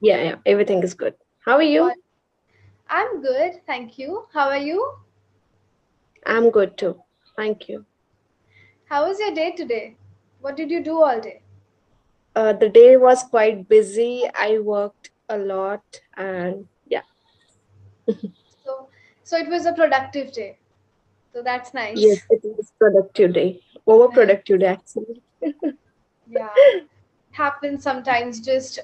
Yeah, yeah, everything is good. How are Uh, you? I'm good, thank you. How are you? I'm good too. Thank you. How was your day today? What did you do all day? The day was quite busy. I worked a lot and yeah. So, so it was a productive day. So that's Yes, nice. it was productive day. Overproductive day actually. Yeah, happens sometimes. Just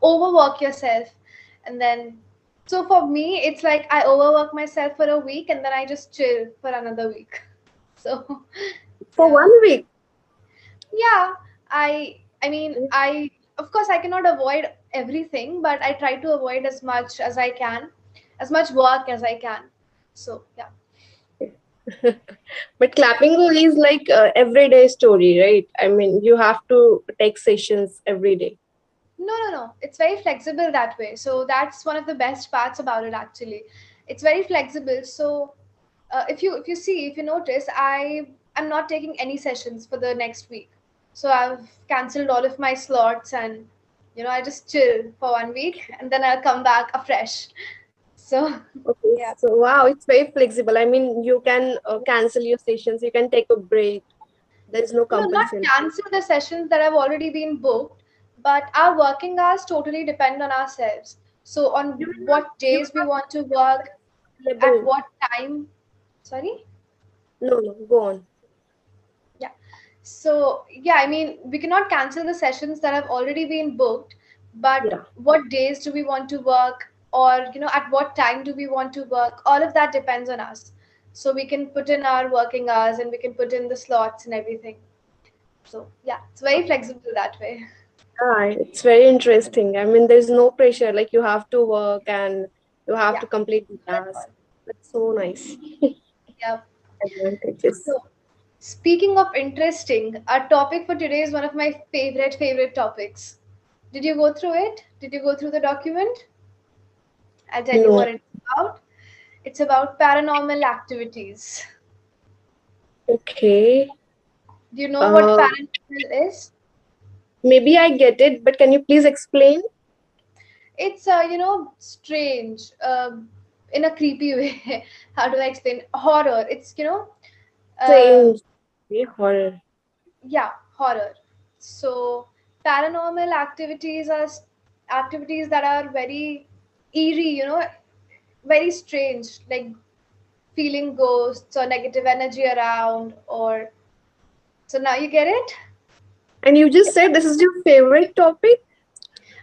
overwork yourself, and then. So for me, it's like I overwork myself for a week, and then I just chill for another week. So, For yeah. 1 week. Yeah, I mean, of course I cannot avoid everything, but I try to avoid as much as I can, as much work as I can. So yeah. But Clapingo is like everyday story, right? I mean, you have to take sessions every day. No. It's very flexible that way. So that's one of the best parts about it actually. It's very flexible. So if you notice, I'm not taking any sessions for the next week. So I've cancelled all of my slots, and I just chill for 1 week, and then I'll come back afresh. So Okay, yeah. so wow, it's very flexible. I mean, you can cancel your sessions, you can take a break. There is no No, not compulsion. cancel the sessions that have already been booked, but our working hours totally depend on ourselves. So You on will not, what you will days we not want to work, be at available. what time. Sorry? No, no, go on. Yeah. So yeah, I mean, we cannot cancel the sessions that have already been booked, but Yeah. what days do we want to work, or at what time do we want to work? All of that depends on us. So we can put in our working hours, and we can put in the slots and everything. So yeah, it's very flexible that way. Yeah, it's very interesting. I mean, there's no pressure. Like you have to work and you have Yeah. to complete the That's task. all. That's so nice. Yeah. Advantages. So, speaking of interesting, our topic for today is one of my favorite topics. Did you go through it? Did you go through the document? I'll tell you what No. it's about. It's about paranormal activities. Okay. Do you know what Uh, paranormal is? maybe I get it, but can you please explain? It's strange, in a creepy way. How do I explain? Horror. It's uh, Strange. Okay, horror. yeah, horror. So paranormal activities are activities that are very eerie, very strange, like feeling ghosts or negative energy around. Or so now you get it. And you just said this is your favorite topic?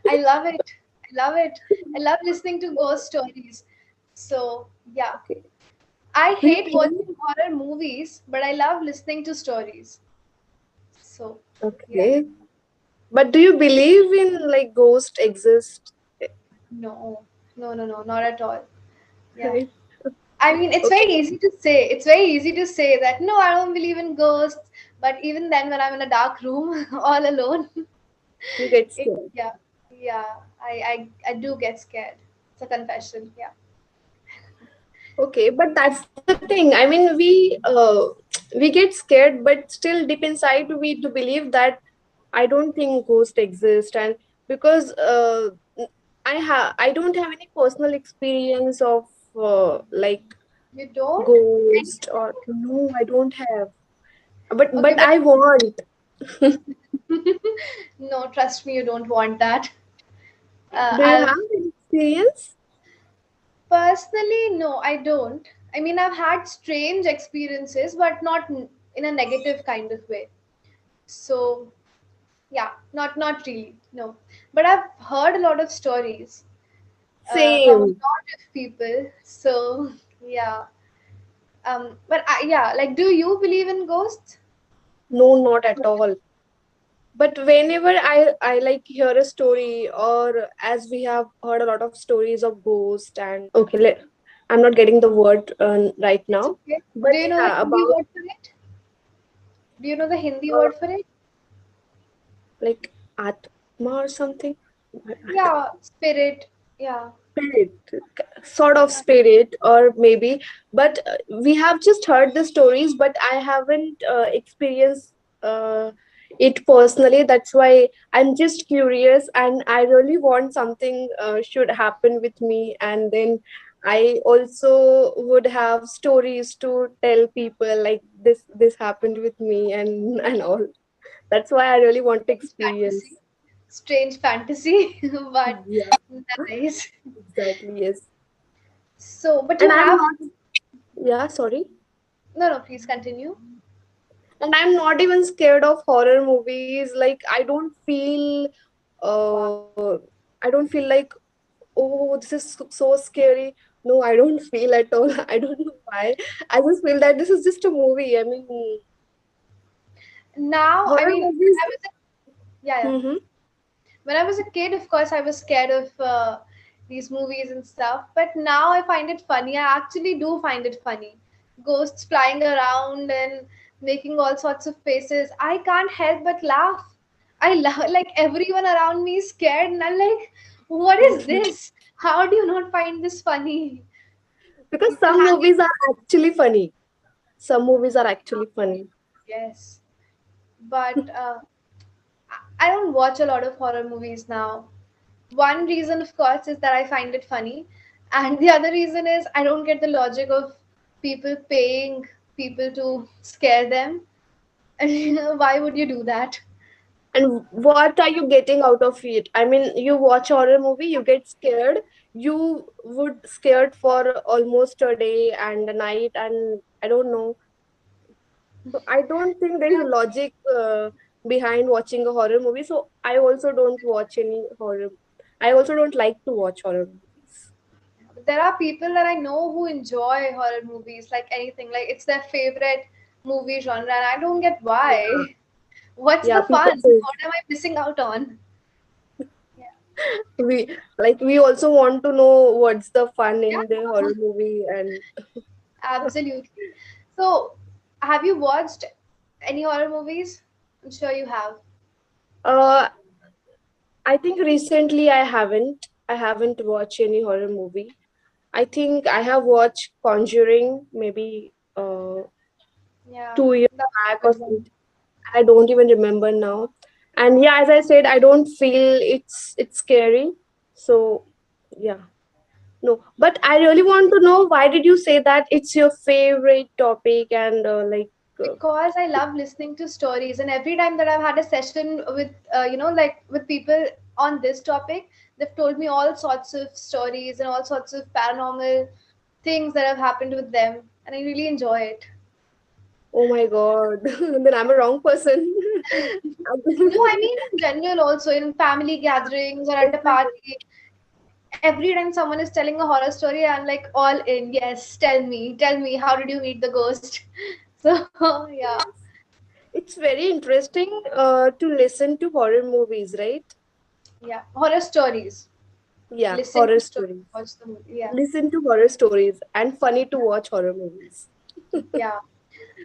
I love it. I love listening to ghost stories. So yeah, Okay. I Do you hate believe? watching horror movies, but I love listening to stories. So yeah. Okay. But do you believe in like ghost exist? No, not at all. Yeah. Right. I mean, it's very Okay. easy to say. It's very easy to say that no, I don't believe in ghosts. But even then, when I'm in a dark room all alone, You get scared. yeah, yeah, I do get scared. It's a confession. Yeah. Okay, but that's the thing. I mean, we get scared, but still deep inside we do believe that I don't think ghosts exist, and because I don't have any personal experience of like You don't? ghost or no, I don't have. Okay, But but I want. no, trust me, you don't want that. Do you have I've any experience? Personally, no, I don't. I mean, I've had strange experiences, but not in a negative kind of way. So yeah, not really, no. But I've heard a lot of stories from a Same. lot of people. So yeah, but yeah, like, do you believe in ghosts? No, not at all. But whenever I like hear a story, or as we have heard a lot of stories of ghost and okay, I'm not getting the word right It's now, okay. Do but you know the yeah, Hindi about word for it? Do you know the Hindi uh, word for it? like atma or something. Yeah, spirit. Yeah. Spirit, sort of Yeah. spirit, or maybe, but we have just heard the stories, but I haven't experienced uh, it personally. That's why I'm just curious, and I really want something should happen with me, and then I also would have stories to tell people like this happened with me and and all. That's why I really want to Strange experience. fantasy. Strange fantasy, but Yeah, nice. exactly. Yes. So, but you And I'm have not, yeah, sorry. no, no. Please continue. And I'm not even scared of horror movies. Like, I don't feel, Wow. I don't feel like, oh, this is so scary. No, I don't feel at all. I don't know why. I just feel that this is just a movie. I mean, Now, I horror mean, when movies. I was a, yeah, yeah. Mm-hmm. When I was a kid, of course, I was scared of these movies and stuff. But now I find it funny. I actually do find it funny. Ghosts flying around and making all sorts of faces. I can't help but laugh. I laugh like everyone around me is scared, and I'm like, "What is this? How do you not find this funny?" Because People some hanging. movies are actually funny. Some movies are actually funny. Yes, but I don't watch a lot of horror movies now. One reason, of course, is that I find it funny, and the other reason is I don't get the logic of people paying people to scare them. And why would you do that? And what are you getting out of it? I mean, you watch horror movie, you get scared. You would scared for almost a day and a night, and I don't know. So I don't think there is a logic behind watching a horror movie. So I also don't watch any horror. I also don't like to watch horror movies. There are people that I know who enjoy horror movies like anything, like it's their favorite movie genre, and I don't get Yeah, why. What's yeah. the People fun? say What am I missing out on? Yeah, we also want to know what's the fun in the yeah, horror movie, and absolutely. So, have you watched any horror movies? I'm sure you have. uh I think recently I haven't watched any horror movie. I think I have watched Conjuring maybe uh Yeah, 2 years that was back a or good one. something. I don't even remember now. And yeah, as I said, I don't feel it's scary. So yeah, no. But I really want to know, why did you say that it's your favorite topic, and Because I love listening to stories, and every time that I've had a session with, like with people on this topic, they've told me all sorts of stories and all sorts of paranormal things that have happened with them, and I really enjoy it. oh my god, then I'm a wrong person. No, I mean in general, also in family gatherings or at a party, every time someone is telling a horror story, I'm like all in. Yes, tell me, how did you meet the ghost? So yeah, It's very interesting to listen to horror movies, right? yeah, horror stories. Yeah, Listen horror to stories, stories. watch the movie. Yeah, Listen to horror stories, and funny to watch horror movies. yeah.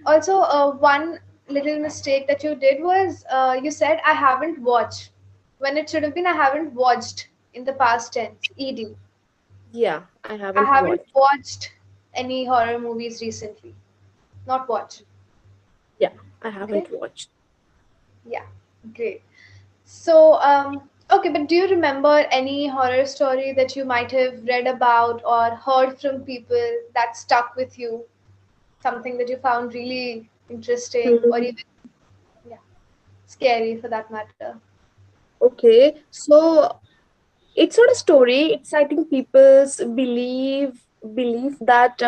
Also, one little mistake that you did was you said I haven't watched when it should have been I haven't watched in the past tense. Ed. Yeah, I I haven't haven't watched. watched any horror movies recently. Not watch. Yeah, I Okay. haven't watched. Yeah. Great. So, okay, but do you remember any horror story that you might have read about or heard from people that stuck with you? Something that you found really interesting or Hmm. even, yeah, scary for that matter? Okay, so it's not a story. It's, I think, people's belief that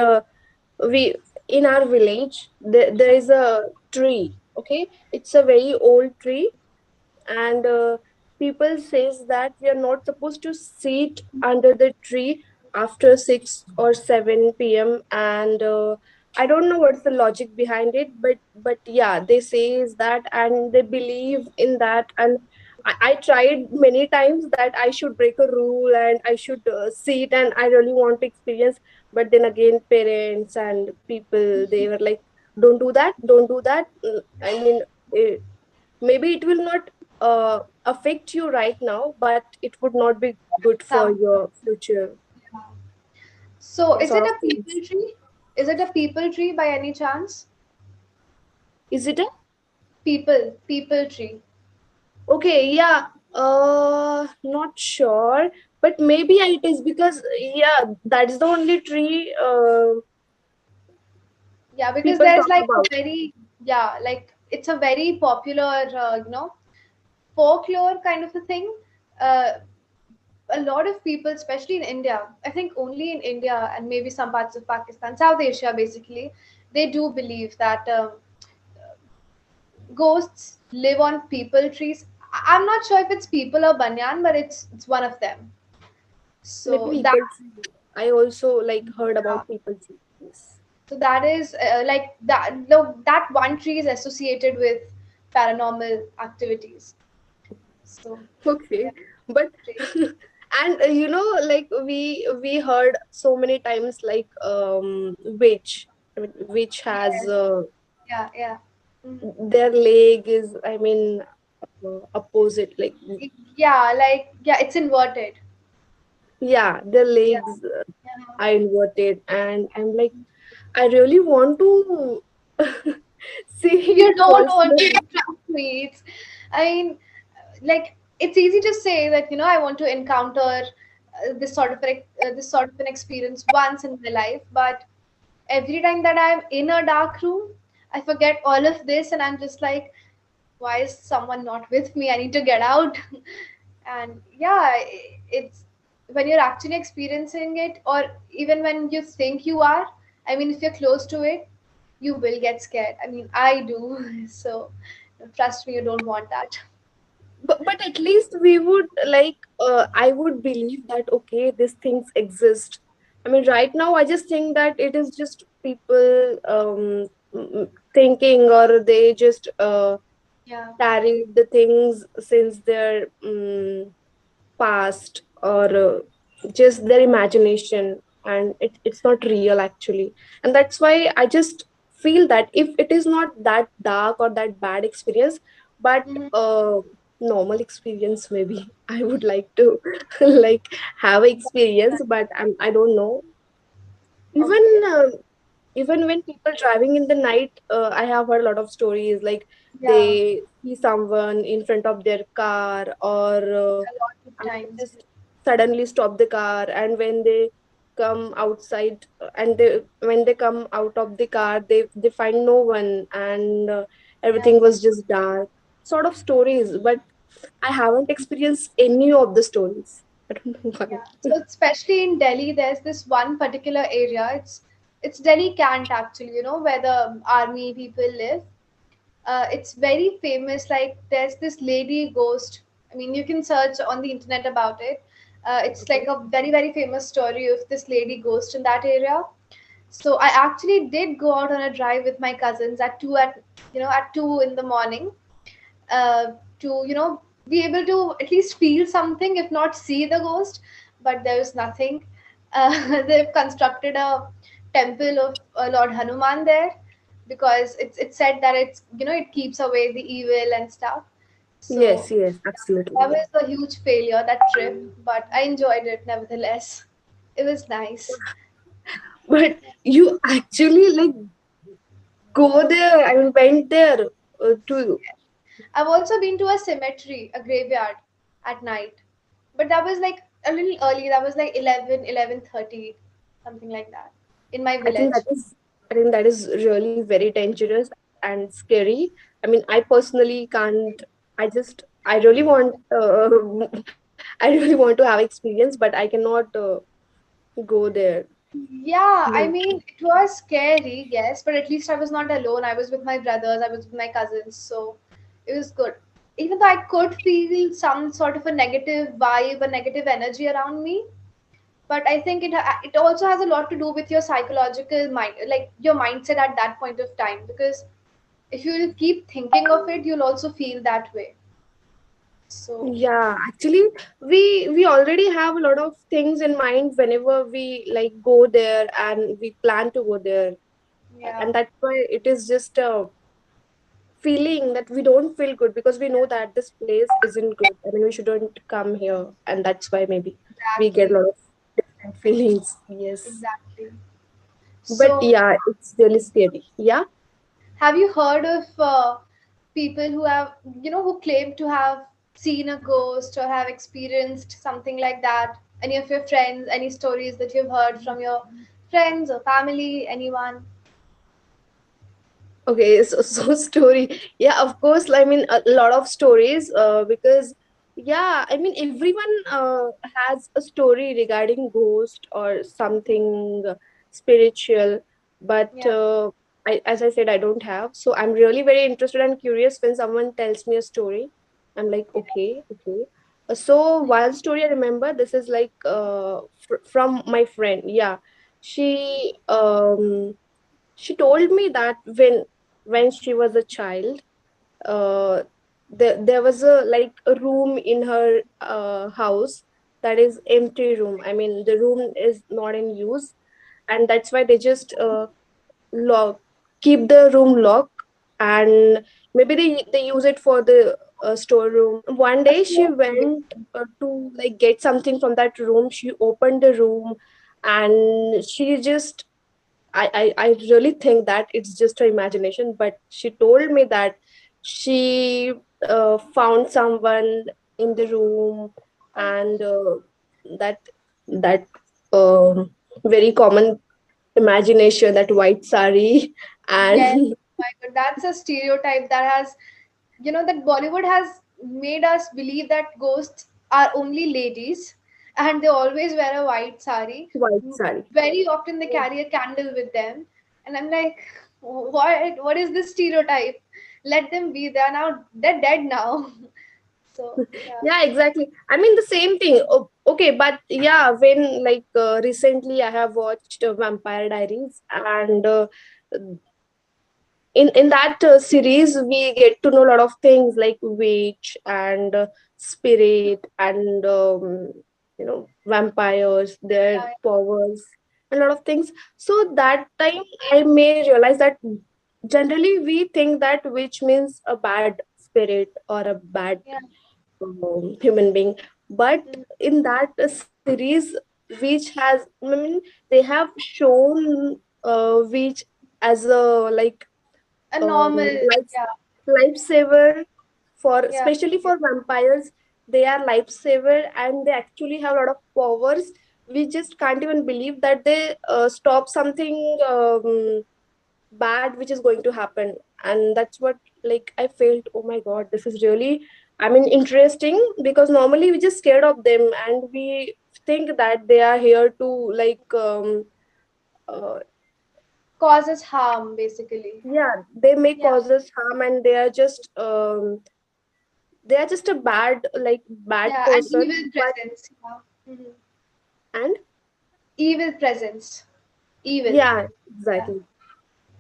we in our village there is a tree. Okay, it's a very old tree, and people says that we are not supposed to sit under the tree after 6 or 7 p.m. And I don't know what's the logic behind it, but yeah, they says that, and they believe in that. And I tried many times that I should break a rule and I should sit, and I really want to experience. But then again, parents and people, they were like, don't do that, don't do that. I mean, eh, maybe it will not affect you right now, but it would not be good for Some. your future. Yeah. So, Yeah, is sort it of a things. people tree? Is it a people tree by any chance? Is it a? People tree. Okay, yeah. Not sure, but maybe it is because yeah, that's the only tree Yeah, because people there's talk like a about. very, yeah, like it's a very popular, folklore kind of a thing. Uh, a lot of people, especially in India, I think only in India and maybe some parts of Pakistan, South Asia, basically, they do believe that ghosts live on people trees. I'm not sure if it's people or banyan, but it's one of them. Maybe So that people tree. I also like heard yeah, about people tree. Yes. so that is like that one tree is associated with paranormal activities. So yeah, Okay, but tree. and like we heard so many times like witch. I mean, witch has Yes, yeah, yeah. Mhm. their leg is, I mean, opposite, like Yeah, like yeah, it's inverted. yeah, their Yeah, legs yeah. are inverted, and I'm like, I really want to see You it don't want to personally. trust me. It's, I mean, like it's easy to say that I want to encounter this sort of an experience once in my life, but every time that I'm in a dark room, I forget all of this, and I'm just like, why is someone not with me? I need to get out. And yeah, it's when you're actually experiencing it, or even when you think you are. I mean, if you're close to it, you will get scared. I mean, I do. So trust me, you don't want that. But at least we would like, I would believe that okay, these things exist. I mean, right now I just think that it is just people thinking, or they just Yeah. carried the things since their past, or just their imagination, and it's not real actually. And that's why I just feel that if it is not that dark or that bad experience, but Hmm. normal experience, maybe I would like to like have a experience, but I don't know. Even Okay. even when people driving in the night, I have heard a lot of stories like Yeah. they see someone in front of their car, or A lot of and they times. just suddenly stop the car, and when they come outside, and they when they come out of the car, they find no one, and Yeah. everything was just dark, sort of stories. But I haven't experienced any of the stories. I don't know why. Yeah. So especially in Delhi, there's this one particular area. It's Delhi Cant actually, where the army people live. It's very famous. Like there's this lady ghost. I mean, you can search on the internet about it. It's like Okay. a very very famous story of this lady ghost in that area. So I actually did go out on a drive with my cousins at 2 in the morning, uh, to be able to at least feel something, if not see the ghost. But there was nothing. They've constructed a temple of Lord Hanuman there, because it's said that it keeps away the evil and stuff. Yes, So yes, that absolutely. was a huge failure, that trip, but I enjoyed it nevertheless. It was nice. But you actually like go there, I mean, went there to. I've also been to a cemetery, a graveyard at night. But that was like a little early. That was like 11:30, something like that, in my I think village. that is, I think that is really very dangerous and scary. I mean, I personally can't. I really want. I really want to have experience, but I cannot go there. Yeah, I Like, mean, it was scary, yes, but at least I was not alone. I was with my brothers, I was with my cousins, so it was good. Even though I could feel some sort of a negative vibe, a negative energy around me, but I think it also has a lot to do with your psychological mind, like your mindset at that point of time, because if you keep thinking of it, you'll also feel that way. So yeah, actually, we already have a lot of things in mind whenever we like go there and we plan to go there, yeah, and that's why it is just a feeling that we don't feel good because we know that this place isn't good. I mean, we shouldn't come here, and that's why maybe we get a exactly, lot of different feelings. Yes, exactly. but So yeah, it's really scary. Yeah. have you heard of people who have, who claim to have seen a ghost or have experienced something like that? Any of your friends, any stories that you've heard from your friends or family, anyone? Okay, so story. Yeah, of course. I mean, a lot of stories. Because yeah, I mean, everyone has a story regarding ghost or something spiritual. But Yeah. as I said, I don't have. So I'm really very interested and curious when someone tells me a story. I'm like, Yeah. okay, okay. So one story I remember. This is like from my friend. Yeah, she told me that when she was a child, uh there was a like a room in her house that is empty room. I mean, the room is not in use, and that's why they just lock keep the room locked, and maybe they use it for the storeroom. One A day she smoke room, went basically. to like get something from that room. She opened the room, and she just I really think that it's just her imagination, but she told me that she found someone in the room, Oh, and that that um, very common imagination, that white sari, yes. and My God, that's a stereotype that has, that Bollywood has made us believe that ghosts are only ladies and they always wear a white sari. white sari. Very often they carry a candle with them. And I'm like, what is this stereotype? Let them be. They're dead now. So, yeah. Yeah, exactly. I mean, the same thing. Okay, but yeah, when like recently I have watched Vampire Diaries, and in that series we get to know a lot of things like witch and spirit and vampires, their Yeah, powers, a lot of things. So that time I may realize that generally we think that witch means a bad spirit or a bad yeah. human being, but Mm. in that series witch has, I mean, they have shown witch as a like A normal, life yeah, lifesaver, for yeah, especially for vampires. They are lifesaver and they actually have a lot of powers. We just can't even believe that they stop something bad which is going to happen. And that's what, like, I felt, oh my god, this is really, I mean, interesting, because normally we just scared of them and we think that they are here to like uh, causes harm, basically. yeah, they may Yeah, cause us harm, and they are just a bad, like, bad yeah, an person. evil But presence. Yeah. and Evil presence. Evil. yeah, Yeah. exactly.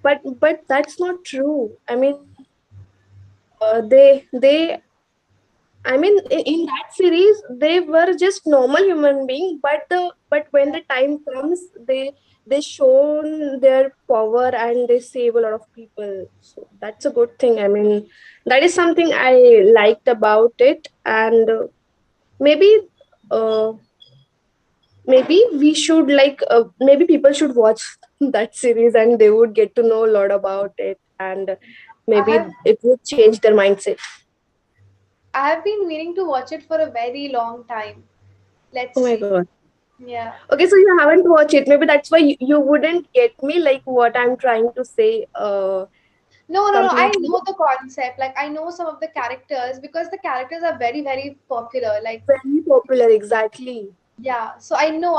But that's not true. I mean, they I mean, in that series, they were just normal human being, but when Yeah. the time comes, they shown their power and they save a lot of people. So that's a good thing. I mean, that is something I liked about it, and maybe uh, maybe we should like maybe people should watch that series and they would get to know a lot about it, and I maybe have it would change their mindset. I have been meaning to watch it for a very long time. Let's Oh my see. god. Yeah. Okay, so you haven't watched it. Maybe that's why you wouldn't get me like what I'm trying to say No, no, no. I completely. know the concept. Like I know some of the characters because the characters are very, very popular. Like, Very popular, exactly. yeah. So I know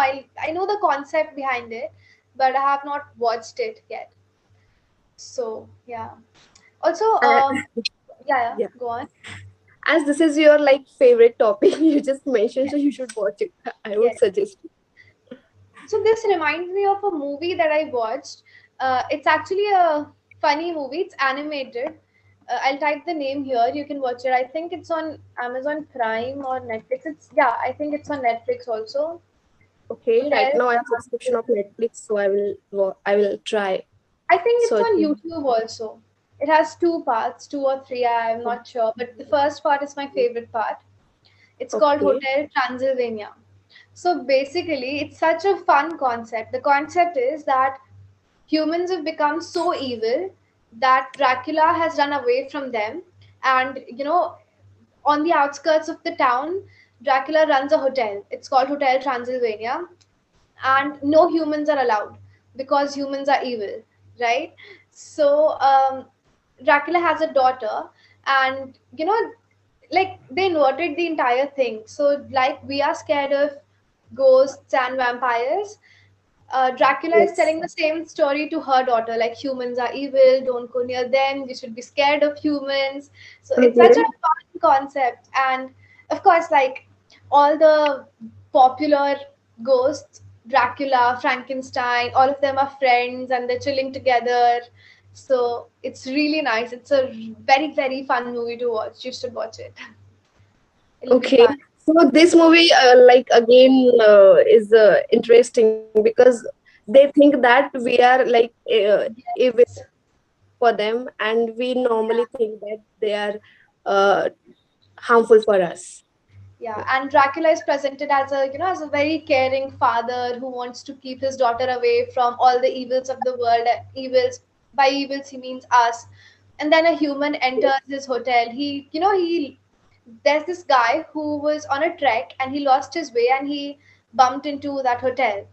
the concept behind it, but I have not watched it yet. So yeah. Also, Uh, yeah, yeah. yeah. Go on. As this is your like favorite topic, you just mentioned, so you should watch it. I would Yes. suggest. So this reminds me of a movie that I watched. It's actually a funny movie. It's animated. I'll type the name here. You can watch it. I think it's on Amazon Prime or Netflix. I think it's on Netflix also. Okay, right Hotel now I have subscription of Transylvania. Netflix, so I will try I think it's on searching. YouTube also. It has two parts, two or three. I'm not sure, but the first part is my favorite part. It's called Okay. Hotel Transylvania. So basically, it's such a fun concept. The concept is that humans have become so evil that Dracula has run away from them And on the outskirts of the town, Dracula runs a hotel. It's called Hotel Transylvania, and no humans are allowed because humans are evil, right? So Dracula has a daughter, and like they inverted the entire thing. So like we are scared of ghosts and vampires, Dracula is Yes. telling the same story to her daughter, like humans are evil, don't go near them, we should be scared of humans. So it's such a Okay. fun concept. And of course, like all the popular ghosts, Dracula, Frankenstein, all of them are friends and they're chilling together. So it's really nice. It's a very, very fun movie to watch. You should watch it. It'll be Okay. fun. So this movie, like again, is interesting because they think that we are like evil Yes. for them, and we Yeah. normally think that they are uh, harmful for us. Yeah, and Dracula is presented as a as a very caring father who wants to keep his daughter away from all the evils of the world. Evils, by evils he means us. And then a human Yes. enters his hotel. He there's this guy who was on a trek and he lost his way and he bumped into that hotel.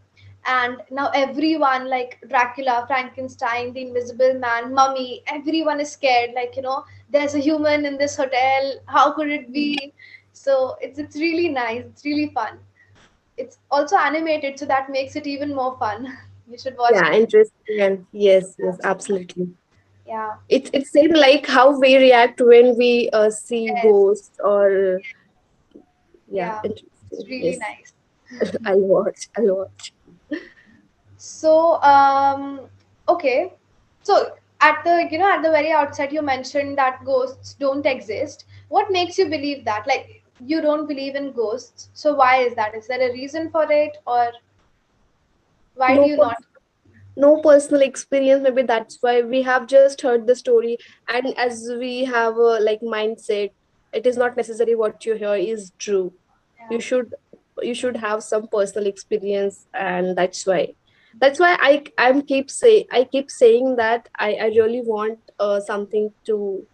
And now everyone, like Dracula, Frankenstein, the Invisible Man, Mummy, everyone is scared. Like there's a human in this hotel. How could it be? So it's really nice. It's really fun. It's also animated, so that makes it even more fun. You should watch Yeah, it. interesting. And yes, yes, absolutely. Yeah. It's same like how we react when we see Yes. ghosts or yeah, Yeah. It's interesting. really Yes, nice. I'll watch. I'll watch. So, okay. So at the at the very outset, you mentioned that ghosts don't exist. What makes you believe that? Like you don't believe in ghosts. So why is that? Is there a reason for it, or why do No, you not? no personal experience. Maybe that's why we have just heard the story, and as we have a like mindset, it is not necessary what you hear is true. Yeah. You should have some personal experience, and that's why I keep saying that I really want something to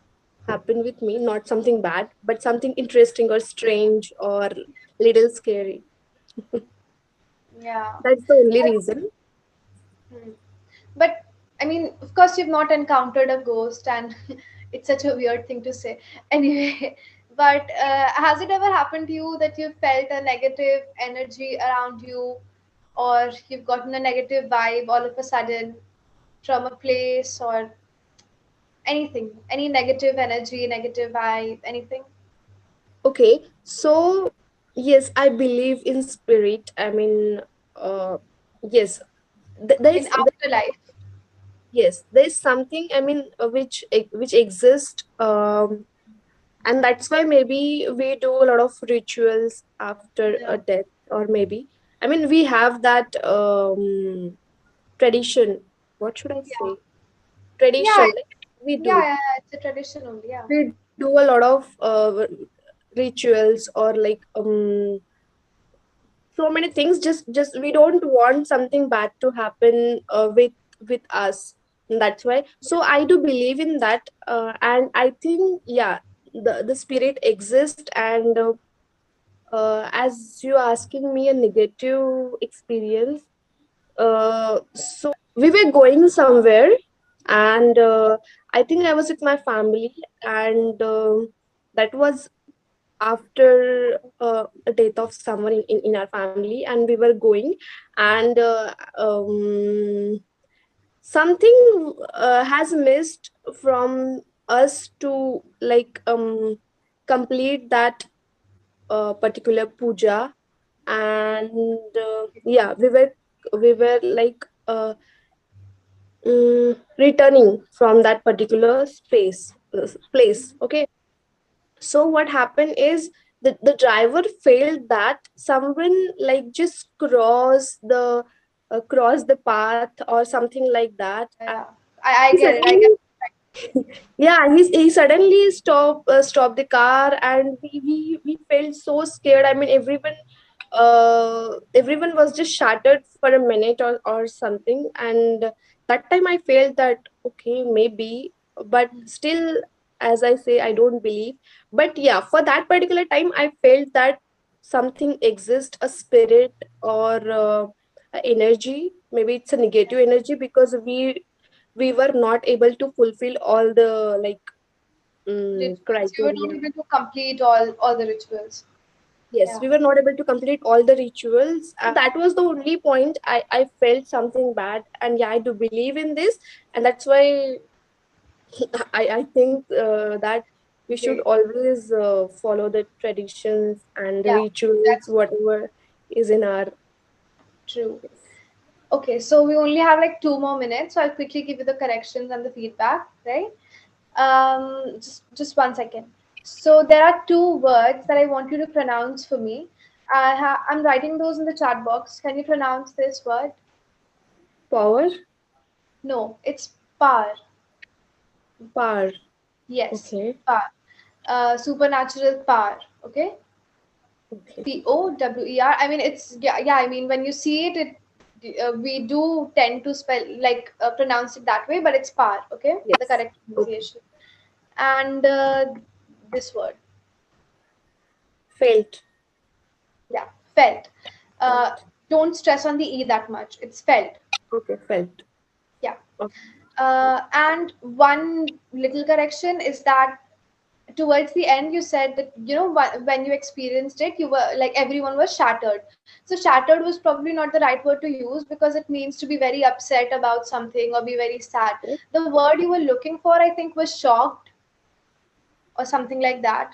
happen with me, not something bad, but something interesting or strange or little scary. Yeah. That's the only reason. Hmm. But I mean, of course, you've not encountered a ghost, and it's such a weird thing to say. Anyway, but has it ever happened to you that you felt a negative energy around you, or you've gotten a negative vibe all of a sudden from a place, or anything, any negative energy, negative vibe, anything Okay, so yes, I believe in spirit. I mean, yes, in there's afterlife? yes, there's something. I mean, which exists, and that's why maybe we do a lot of rituals after Yeah. a death, or maybe I mean we have that tradition. What should I Yeah. say? Yeah. Tradition. Like we Yeah. do, Yeah. Yeah. It's a tradition only. Yeah. we do a lot of rituals or like so many things, just we don't want something bad to happen with us. And that's why, so I do believe in that, and I think, yeah, the spirit exists. And as you asking me a negative experience, so we were going somewhere, and I think I was with my family, and that was after a death of someone in our family, and we were going, and something has missed from us to like complete that particular puja. And yeah, we were like returning from that particular place. Okay, so what happened is the driver failed that someone like just cross the path or something like that. And Yeah. I he get it. I get suddenly, it. yeah, he suddenly stopped the car, and we felt so scared. I mean, everyone was just shattered for a minute or something. And that time I felt that okay, maybe, but still as I say, I don't believe. But yeah, for that particular time, I felt that something exists, a spirit or a energy. Maybe it's a negative energy because we were not able to fulfill all the like Rituals. You were not criteria. able to complete all the rituals. Yes, Yeah. we were not able to complete all the rituals, and that was the only point I felt something bad. And yeah, I do believe in this, and that's why I think that we should Great. always follow the traditions and the Yeah. rituals, That's whatever is in our. true. Yes. Okay, so we only have like 2 more minutes, so I'll quickly give you the corrections and the feedback, right? Just 1 second. So there are two words that I want you to pronounce for me. I'm writing those in the chat box. Can you pronounce this word? Power, No, it's par. power. Yes, Okay, par. Supernatural power. Okay, okay. Power. I mean, it's yeah, yeah. I mean, when you see it, we do tend to spell like pronounce it that way, but it's par. Okay, the Yes. correct Okay. pronunciation. And this word, Felt. yeah, felt. Uh, Felt. don't stress on the e that much. It's felt. Okay, felt. Yeah. Okay. And one little correction is that towards the end you said that when you experienced it, you were like everyone was shattered. So shattered was probably not the right word to use, because it means to be very upset about something or be very sad. Okay. The word you were looking for, I think, was shocked or something like that.